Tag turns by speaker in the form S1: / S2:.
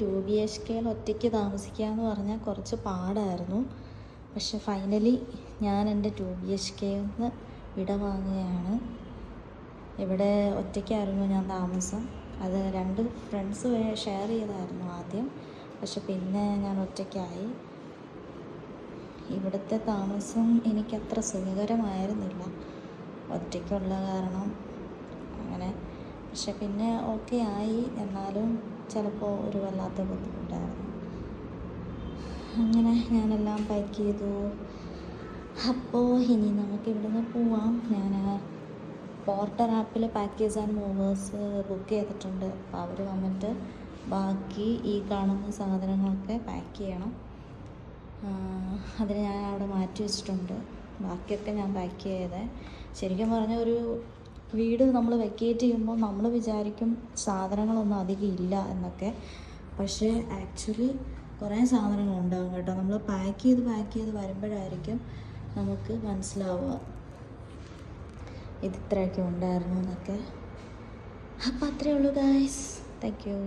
S1: 2 BHK ഒറ്റയ്ക്ക് താമസിക്കുക എന്ന് പറഞ്ഞാൽ കുറച്ച് പാടായിരുന്നു. പക്ഷെ ഫൈനലി ഞാൻ എൻ്റെ 2 BHK നിന്ന് വിട വാങ്ങുകയാണ്. ഇവിടെ ഒറ്റയ്ക്കായിരുന്നു ഞാൻ താമസം. അത് 2 ഫ്രണ്ട്സ് ഷെയർ ചെയ്തായിരുന്നു ആദ്യം. പക്ഷെ പിന്നെ ഞാൻ ഒറ്റയ്ക്കായി. ഇവിടുത്തെ താമസം എനിക്കത്ര സുഖകരമായിരുന്നില്ല, ഒറ്റയ്ക്കുള്ള കാരണം അങ്ങനെ. പക്ഷെ പിന്നെ ഓക്കെ ആയി. എന്നാലും ചിലപ്പോൾ ഒരു വല്ലാത്ത ബുദ്ധിമുട്ടായിരുന്നു. അങ്ങനെ ഞാനെല്ലാം പാക്ക് ചെയ്തു. അപ്പോൾ ഇനി നമുക്ക് ഇവിടുന്ന് പോവാം. ഞാൻ പോർട്ടർ ആപ്പിൽ പാക്കേജ് ആൻഡ് മൂവേഴ്സ് ബുക്ക് ചെയ്തിട്ടുണ്ട്. അപ്പോൾ അവർ വന്നിട്ട് ബാക്കി ഈ കാണുന്ന സാധനങ്ങളൊക്കെ പാക്ക് ചെയ്യണം. അതിന് ഞാൻ അവിടെ മാറ്റി വെച്ചിട്ടുണ്ട്. ബാക്കിയൊക്കെ ഞാൻ പാക്ക് ചെയ്തേ. ശരിക്കും പറഞ്ഞാൽ ഒരു വീട് നമ്മൾ വെക്കേറ്റ് ചെയ്യുമ്പോൾ നമ്മൾ വിചാരിക്കും സാധനങ്ങളൊന്നും അധികം ഇല്ല എന്നൊക്കെ. പക്ഷേ ആക്ച്വലി കുറേ സാധനങ്ങളുണ്ടാകും കേട്ടോ. നമ്മൾ പാക്ക് ചെയ്ത് വരുമ്പോഴായിരിക്കും നമുക്ക് മനസ്സിലാവുക ഇത് ഇത്രയൊക്കെ ഉണ്ടായിരുന്നു എന്നൊക്കെ. അപ്പോൾ അത്രയേ ഉള്ളൂ ഗായ്സ്. Thank you.